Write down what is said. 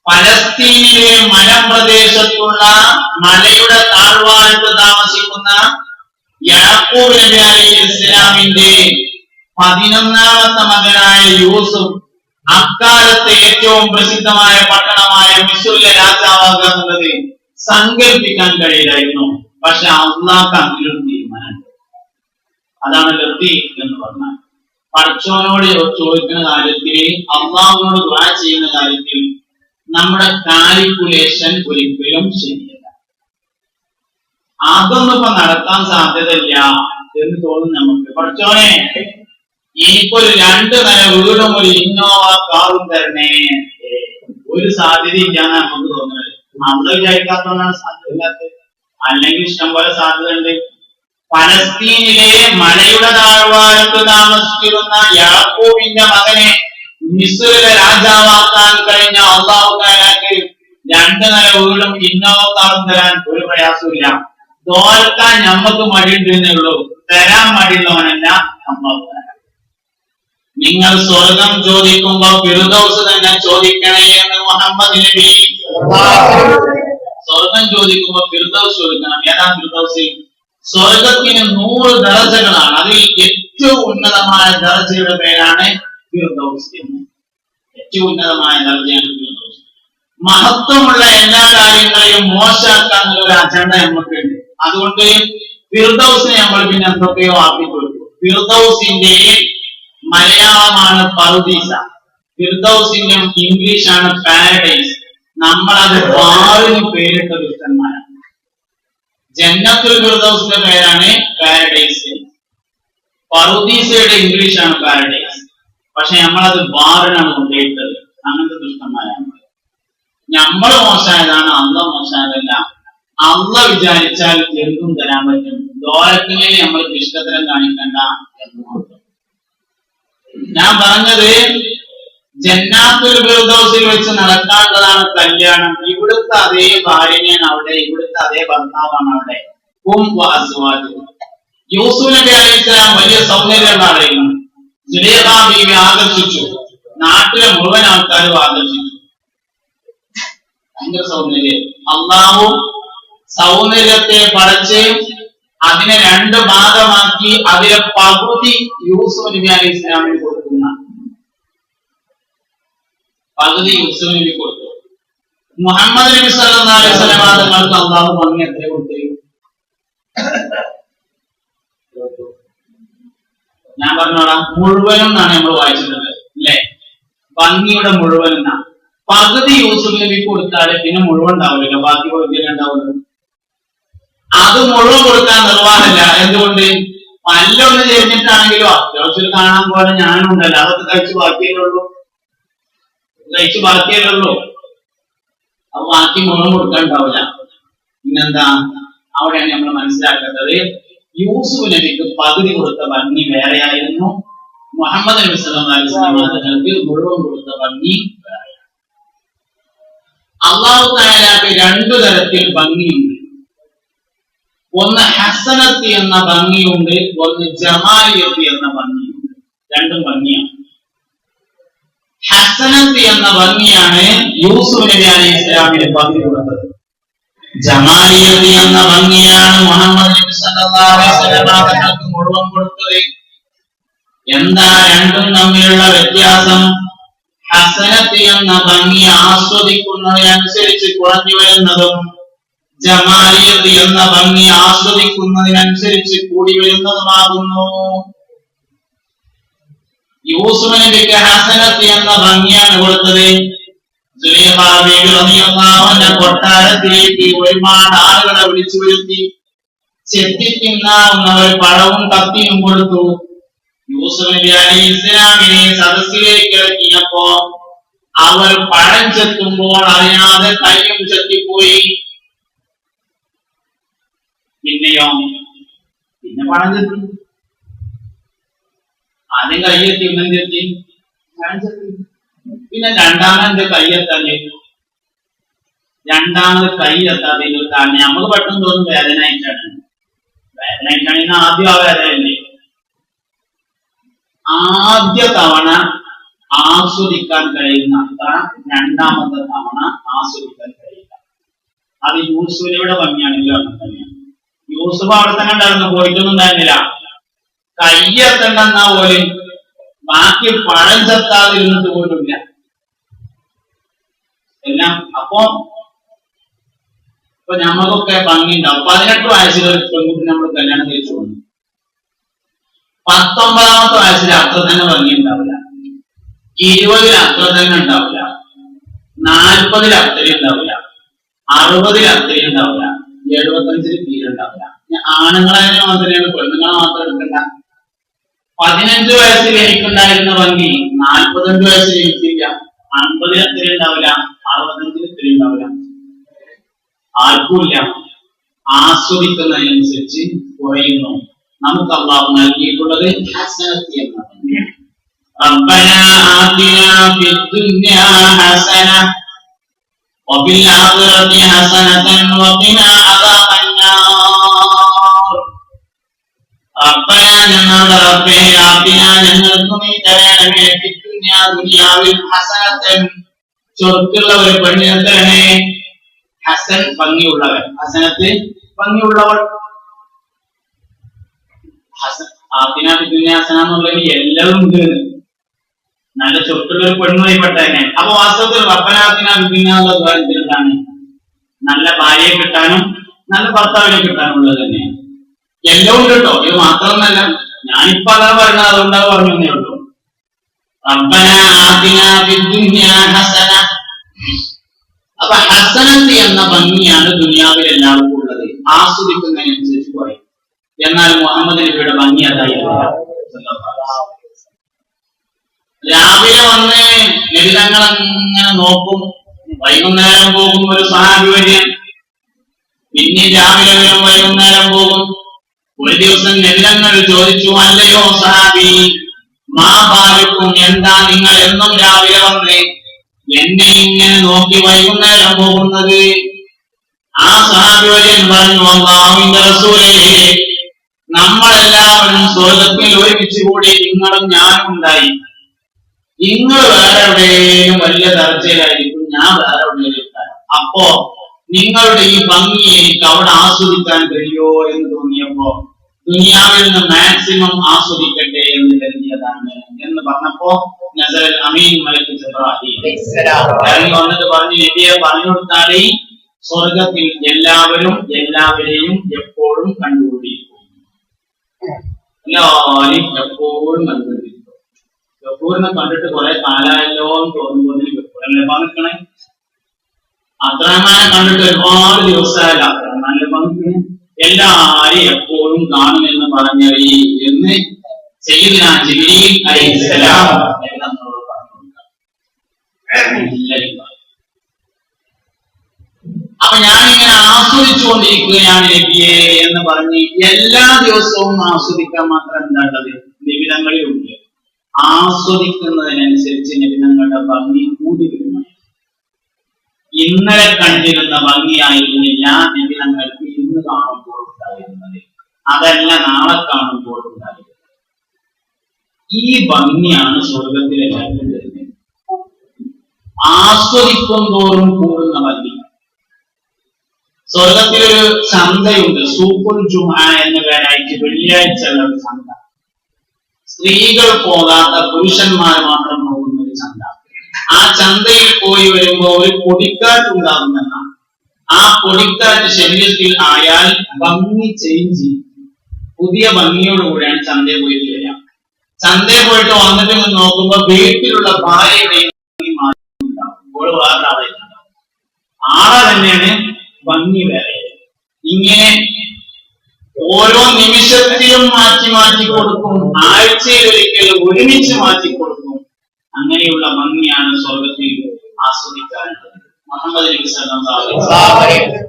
പലസ്തീനിലെ മലമ്പ്രദേശത്തുള്ള മലയുടെ താഴ്വാരത്ത് താമസിക്കുന്ന യാക്കൂബ് നബി അലൈഹിസ്സലാമിന്റെ 11ാമത്തെ മകനായ യൂസുഫ് അക്കാലത്തെ ഏറ്റവും പ്രസിദ്ധമായ പട്ടണമായ മിസ്രിലെ രാജാവാകുന്നത് സങ്കല്പിക്കാൻ കഴിയില്ലായിരുന്നു. പക്ഷെ അള്ളാഹ്ക്ക് അങ്ങനൊരു തീരുമാനമുണ്ട്. അതാണ് ലത്തി എന്ന് പറഞ്ഞാൽ പടച്ചോനോട് ചോദിക്കുന്ന കാര്യത്തിൽ, അള്ളാഹുവിനോട് ദുആ ചെയ്യുന്ന കാര്യത്തിൽ നമ്മുടെ കാൽക്കുലേഷൻ ഒരിക്കലും ശരിയല്ല. അതൊന്നും ഇപ്പൊ നടത്താൻ സാധ്യതയില്ല എന്ന് തോന്നും നമുക്ക്. പടച്ചോനെ എനിക്കൊരു 2 നില വീടും ഒരു ഇന്നോവ കാറും തരണേ, ഒരു സാധ്യതയില്ലാന്ന് നമുക്ക് തോന്നുന്നത്. നമ്മള് വിചാരിക്കാത്തതുകൊണ്ടാണ് സാധ്യതയില്ലാത്തത്. അല്ലെങ്കിൽ ഇഷ്ടംപോലെ സാധ്യത ഉണ്ട്. പലസ്തീനിലെ മലയുടെ താഴ്വാരത്ത് താമസിച്ചിരുന്ന യാക്കൂബിന്റെ മകനെ മിസ്രിലെ രാജാവാക്കാൻ കഴിഞ്ഞ അല്ലാഹു തആലക്ക് 2 നില വീടും ഇന്നോവ കാറും തരാൻ ഒരു പ്രയാസമില്ല. തോൽക്കാൻ ഞമ്മക്ക് മടിയുണ്ടെന്നേ ഉള്ളൂ, തരാൻ മടിയുള്ളവനല്ല അല്ലാഹു തആല. നിങ്ങൾ സ്വർഗം ചോദിക്കുമ്പോ ഫിർദൗസ് തന്നെ ചോദിക്കണേ എന്ന് മുഹമ്മദ് നബി. സ്വർഗം ചോദിക്കുമ്പോ ഫിർദൗസ് ചോദിക്കണം. ഏതാ ഫിർദൗസ്? സ്വർഗത്തിന് 100 ദർജകളാണ്. അതിൽ ഏറ്റവും ഉന്നതമായ ദർജയുടെ പേരാണ് ഫിർദൗസ് എന്ന്. ഏറ്റവും ഉന്നതമായ ദർജയാണ് ഫിർദൗസ്. മഹത്വമുള്ള എല്ലാ കാര്യങ്ങളെയും മോശമാക്കാനുള്ള ഒരു അജണ്ട നമുക്കുണ്ട്. അതുകൊണ്ട് ഫിർദൗസിനെ നമ്മൾ പിന്നെ എന്തൊക്കെയോ ആക്കി കൊടുക്കും. ഫിർദൗസിന്റെ മലയാളമാണ് പറുദീസ, ഫിർദൗസിന്റെ ഇംഗ്ലീഷാണ് പാരഡൈസ്. നമ്മളത് ബാറിന് പേരിട്ട ദുഷ്ടന്മാരാണ്. ജന്നത്തുൽ ഫിർദൗസിന്റെ പേരാണ് പാരഡൈസ്, പറുദീസയുടെ ഇംഗ്ലീഷാണ് പാരഡൈസ്. പക്ഷെ നമ്മളത് ബാറിനാണ് കൊണ്ടുപോയിട്ടത്. അങ്ങനത്തെ ദുഷ്ടന്മാരാണ്. നമ്മൾ മോശമായതാണ്, അള്ളാഹ് മോശമായതല്ല. അള്ളാഹ് വിചാരിച്ചാൽ എന്തും തരാൻ പറ്റും. ദോരത്തിനെ നമ്മൾ ഇഷ്ടത്തരം കാണിക്കണ്ട എന്ന് മാത്രം. ഞാൻ പറഞ്ഞത് ജന്നാത്തുൽ ഫിർദൗസിൽ വെച്ച് നടക്കാനുള്ളതാണ് കല്യാണം. ഇവിടുത്തെ അതേ ഭാര്യനെയാണ് അവിടെ, ഇവിടുത്തെ അതേ ഭർത്താവാണ് അവിടെ. യൂസുഫ് നബി അലൈഹിസ്സലാം വലിയ സൗന്ദര്യമുള്ള ആളായിരുന്നു. സുലൈഖ ബീവി ആകർഷിച്ചു, നാട്ടിലെ മുഴുവൻ ആൾക്കാരും ആകർഷിച്ചു. ഭയങ്കര സൗന്ദര്യം. അള്ളാഹു സൗന്ദര്യത്തെ പടച്ച് അതിനെ 2 ഭാഗമാക്കി അതിലെ പകുതി യൂസുഫ് നബി അലൈഹി ഇസ്ലാമിന് കൊടുക്കുന്ന പകുതി യൂസുഫ് നബി കൊടുത്തു. മുഹമ്മദ് നബി സല്ലല്ലാഹു അലൈഹി വസല്ലം തങ്ങൾക്ക് അള്ളാഹു ഭംഗി എത്ര കൊടുത്തു? ഞാൻ പറഞ്ഞോളാം, മുഴുവനും എന്നാണ് നമ്മൾ വായിച്ചിട്ടുള്ളത് അല്ലെ? ഭംഗിയുടെ മുഴുവൻ എന്നാണ്. പകുതി യൂസുഫ് നബി കൊടുത്താൽ പിന്നെ മുഴുവൻ ഉണ്ടാവില്ല, ബാക്കി പകുതി ഉണ്ടാവുന്നത്. അത് മുഴുവൻ കൊടുക്കാൻ നിർവാഹമില്ല. എന്തുകൊണ്ട്? പല്ലൊന്ന് ചെയ്തിട്ടാണെങ്കിലും അത്യാവശ്യം കാണാൻ പോലെ ഞാനുണ്ടല്ലോ, അതൊക്കെ കഴിച്ച് ബാക്കിയല്ലേ ഉള്ളൂ. അപ്പൊ ബാക്കി മുഴുവൻ കൊടുക്കാൻ ഉണ്ടാവില്ല. പിന്നെന്താ? അവിടെയാണ് നമ്മൾ മനസ്സിലാക്കേണ്ടത്, യൂസുഫ് നബിക്ക് പകുതി കൊടുത്ത ഭംഗി വേറെയായിരുന്നു, മുഹമ്മദ് നബി സല്ലല്ലാഹു അലൈഹി വസല്ലം തങ്ങൾക്ക് മുഴുവൻ കൊടുത്ത ഭംഗി വേറെയാണ്. അല്ലാഹു തആലക്ക് 2 തരത്തിൽ ഭംഗിയുണ്ട്. ഒന്ന് ഹസനത്ത് എന്ന ഭംഗിയുണ്ട്, ഒന്ന് ജമാലിയത്ത് എന്ന ഭംഗിയുണ്ട്. 2 ഭംഗിയാണ്. ഹസനത്ത് എന്ന ഭംഗിയാണ് യൂസുഫ് നബി അലൈഹി ഇസ്ലാമിന് പകുതി കൊടുത്തത്. ജമാലിയത്ത് എന്ന ഭംഗിയാണ് മുഹമ്മദ് നബി സല്ലല്ലാഹു അലൈഹി വസല്ലം തങ്ങൾക്ക് മുഴുവൻ കൊടുത്തത്. എന്താ 2ഉം തമ്മിലുള്ള വ്യത്യാസം? ഹസനത്ത് എന്ന ഭംഗി ആസ്വദിക്കുന്നതിനനുസരിച്ച് കുറഞ്ഞു വരുന്നതും ജമാലിയത്ത് എന്ന ഭംഗി ആസ്വദിക്കുന്നതിനനുസരിച്ച് കൂടി വരുന്നതുമാകുന്നു. യൂസുഫ് നബിക്ക് ഹസനത്ത് എന്ന ഭംഗിയാണ് കൊടുത്തത്. സുലൈഖ ബീവി റളിയല്ലാഹു അൻഹ കൊട്ടാരത്തിലേക്ക് ഒരുപാട് ആളുകളെ വിളിച്ചു വരുത്തി ചെത്തിത്തിന്നാവുന്നവർ പഴവും കത്തിയും കൊടുത്തു. യൂസുഫ് നബി അലൈഹി ഇസ്ലാമിനെ സദസ്സിലേക്ക് ഇറക്കിയപ്പോ അവർ പഴം ചെത്തുമ്പോൾ അറിയാതെ കയ്യും ചെത്തിപ്പോയി. പിന്നെയോ? പിന്നെ പഴം ചെത്തി. ആദ്യം കയ്യെത്തി, ഇന്നും ചെത്തി, പഴം ചെത്തി. പിന്നെ രണ്ടാമത് കയ്യെത്താതെ, കൈ എത്താതെ കാരണം നമുക്ക് പെട്ടെന്ന് തോന്നും വേദനയായിട്ടാണ്. വേദനയായിട്ടാണെങ്കിൽ ആദ്യം ആ വേദനയല്ലേ. ആദ്യ തവണ ആസ്വദിക്കാൻ കഴിയുന്ന അത്ര രണ്ടാമത്തെ തവണ അത് യൂസുഫിയുടെ ഭംഗിയാണെങ്കിലും അങ്ങനെ തന്നെയാണ്. യൂസുഫ് അവിടെ തന്നെ ഉണ്ടായിരുന്നു, പോയിട്ടൊന്നും ഉണ്ടായിരുന്നില്ല. കയ്യെത്തണ്ടെന്നാ പോലും ബാക്കി പഴം ചെത്താതിരുന്നിട്ട് പോലുമില്ല എല്ലാം. അപ്പൊ ഞമ്മക്കൊക്കെ ഭംഗി ഉണ്ടാവും. 18 വയസ്സിൽ ഒരു പെൺകുട്ടി നമ്മൾ കല്യാണം കഴിച്ചു വന്നു. 19ാമത്തെ വയസ്സിൽ അത്ര തന്നെ ഭംഗി ഉണ്ടാവില്ല, 20ൽ അത്ര തന്നെ ഉണ്ടാവില്ല, 40ൽ അത്രയും ഉണ്ടാവില്ല, 60ൽ അത്രയും ഉണ്ടാവില്ല, 75ൽ തീരെ ഉണ്ടാവില്ല. ആണുങ്ങളെ മാത്രമേ പെണ്ണുങ്ങളെ മാത്രം എടുക്കണ്ട. 15 വയസ്സിൽ എനിക്കുണ്ടായിരുന്ന ഭംഗി 45 വയസ്സിൽ എനിക്കില്ല. 50ൽ അത്രയും ഉണ്ടാവില്ല, 65ൽ ഇത്രയും ഉണ്ടാവില്ല. ആർക്കുമില്ല. ആസ്വദിക്കുന്നതിനനുസരിച്ച് കുറയുന്നു. നമുക്ക് അല്ലാഹു നൽകിയിട്ടുള്ളത് ഹസനത്ത് എന്നാണ്. റബ്ബനാ ആതിനാ ഫിദ്ദുനിയാ ഹസന വഫിൽ ആഖിറതി ഹസനതൻ വഖിനാ അദാബന്നാർ. റബ്ബനാ ഞങ്ങളുടെ റബ്ബേ ആതിനാ ഞങ്ങൾക്ക് നീ തരണമേ ഫിദ്ദുനിയാ ദുനിയാവിൽ ഹസനതൻ ചൊറുക്കുള്ള ഒരു പെണ്ണിനെ തരണേ. ഹസൻ ഭംഗിയുള്ളവൻ, ഹസനത്ത് ഭംഗിയുള്ളവൾ. ആത്തിന ഹസന എന്നുള്ളതിന് എല്ലാം ഉണ്ട്. നല്ല ചൊട്ടുള്ള ഒരു പെണ്ണുമായി പെട്ടതന്നെ. അപ്പൊ വാസ്തവത്തിൽ റബ്ബനാത്തിന എന്താണ്? നല്ല ഭാര്യയെ കിട്ടാനും നല്ല ഭർത്താവിനെ കിട്ടാനുള്ളത് തന്നെയാണ്. എല്ലാം ഉണ്ട് കേട്ടോ. ഇത് മാത്രമൊന്നല്ല, ഞാനിപ്പോ അതാ പറഞ്ഞത്, അതുകൊണ്ടാ പറഞ്ഞു തന്നേ ഉള്ളൂ. റബ്ബനാ ആതിനാ ഫിദ്ദുനിയാ ഹസന. അപ്പൊ ഹസനത്ത് എന്ന ഭംഗിയാണ് ദുനിയാവിൽ എല്ലാവർക്കും ഉള്ളത്. ആസ്വദിക്കുന്നതിനനുസരിച്ച് പറയും. എന്നാൽ മുഹമ്മദ് നബിയുടെ ഭംഗി അതായിരുന്നു. രാവിലെ വന്ന് ലളിതങ്ങൾ അങ്ങനെ നോക്കും, വൈകുന്നേരം പോകും ഒരു സഹാബി വര്യൻ, പിന്നെ രാവിലെ വരും വൈകുന്നേരം പോകും. ഒരു ദിവസം ലളിതങ്ങൾ ചോദിച്ചു, അല്ലയോ സഹാബി, മാ ബാലിക്കും, എന്താ നിങ്ങൾ എന്നും രാവിലെ വന്ന് എന്നെ ഇങ്ങനെ നോക്കി വൈകുന്നേരം പോകുന്നത്? ആ സഹാബി വര്യൻ പറഞ്ഞു, അല്ലാഹുവിന്റെ റസൂലേ, നമ്മളെല്ലാവരും സ്വർഗത്തിൽ ഒരുമിച്ച് കൂടി നിങ്ങളും ഞാനും ഉണ്ടായി. നിങ്ങൾ വേറെ എവിടെയും വലിയ തർച്ചയിലായിരിക്കും, ഞാൻ വേറെ എവിടെയും. അപ്പോ നിങ്ങളുടെ ഈ ഭംഗി എനിക്ക് അവിടെ ആസ്വദിക്കാൻ കഴിയോ എന്ന് തോന്നിയപ്പോ ദുനിയാവിൽ നിന്ന് മാക്സിമം ആസ്വദിക്കട്ടെ എന്ന് കരുതിയതാണ് എന്ന് പറഞ്ഞപ്പോ നസറൽ അമീൻ മലക്ക് ജിബ്രാഹീൽ ഇറങ്ങി വന്നിട്ട് പറഞ്ഞു, നബിയെ പറഞ്ഞു കൊടുത്താലേ സ്വർഗത്തിൽ എല്ലാവരും എല്ലാവരെയും എപ്പോഴും കണ്ടുകൊണ്ടിരിക്കും, എല്ലാവരും എപ്പോഴും കണ്ടുകൊണ്ടിരിക്കും. ഗഫൂറിനെ കണ്ടിട്ട് കുറെ കാലായല്ലോ എന്ന് തോന്നുമ്പോൾ ഗഫൂറല്ലേ നിൽക്കണേ. അബ്ദുറഹ്മാനെ കണ്ടിട്ട് ഒരുപാട് ദിവസമായല്ല, അബ്ദുറഹ്മാനല്ലേ നിൽക്കണേ. എല്ലാരെയും എപ്പോഴും കാണുമെന്ന് പറഞ്ഞവി എന്ന് സയ്യിദുനാ ജിബ്രീൽ അലൈഹിസ്സലാം നമ്മളോട് പറഞ്ഞു കൊടുക്കാം. അപ്പൊ ഞാനിങ്ങനെ ആസ്വദിച്ചുകൊണ്ടിരിക്കുകയാണ് നബിയെ എന്ന് പറഞ്ഞ് എല്ലാ ദിവസവും ആസ്വദിക്കാൻ മാത്രം എന്താണത് നിബിധങ്ങളിലുണ്ട്. ആസ്വദിക്കുന്നതിനനുസരിച്ച് നിബിധങ്ങളുടെ ഭംഗി കൂടി വരുമാണ്. ഇന്നലെ കണ്ടിരുന്ന ഭംഗിയായിരുന്നില്ല നിബിധങ്ങൾക്ക് ഇന്ന് കാണുമ്പോൾ ഉണ്ടായിരുന്നത്, അതല്ല നാളെ കാണുമ്പോൾ ഉണ്ടായിരുന്നത്. ഈ ഭംഗിയാണ് സ്വർഗത്തിലെ എല്ലാവരും വരുന്നത്. ആസ്വദിക്കും തോറും കൂടുന്ന ഭംഗി. സ്വർഗത്തിലൊരു ചന്തയുണ്ട്, സൂഖുൽ ജുമുഅ എന്ന പേരായിട്ട് വെള്ളിയാഴ്ചയുള്ള ഒരു ചന്ത. സ്ത്രീകൾ പോകാത്ത പുരുഷന്മാർ മാത്രം പോകുന്ന ഒരു ചന്ത. ആ ചന്തയിൽ പോയി വരുമ്പോ ഒരു പൊടിക്കാറ്റുണ്ടാകുമെന്നാണ്. ആ പൊടിക്കാറ്റ് ശരീരത്തിൽ ആയാൽ ഭംഗി ചേഞ്ച് ചെയ്യും. പുതിയ ഭംഗിയോടുകൂടിയാണ് ചന്തയിൽ പോയിട്ട് വരിക. ചന്തയിൽ പോയിട്ട് വന്നിട്ട് നോക്കുമ്പോ വീട്ടിലുള്ള ഭാര്യയുടെയും ഭംഗി മാറ്റിണ്ടാവും. ഇപ്പോൾ വേറൊരാളായിട്ടുണ്ടാവും. ആളെ തന്നെയാണ് ഭംഗി വേറെ. ഇങ്ങനെ ഓരോ നിമിഷത്തിലും മാറ്റി മാറ്റി കൊടുക്കും. ആഴ്ചയിൽ ഒരിക്കൽ ഒരുമിച്ച് മാറ്റി കൊടുക്കും. അങ്ങനെയുള്ള ഭംഗിയാണ് സ്വർഗത്തിൽ ആസ്വദിക്കാനുള്ളത്. മുഹമ്മദ് നബി സല്ലല്ലാഹു അലൈഹി വസല്ലം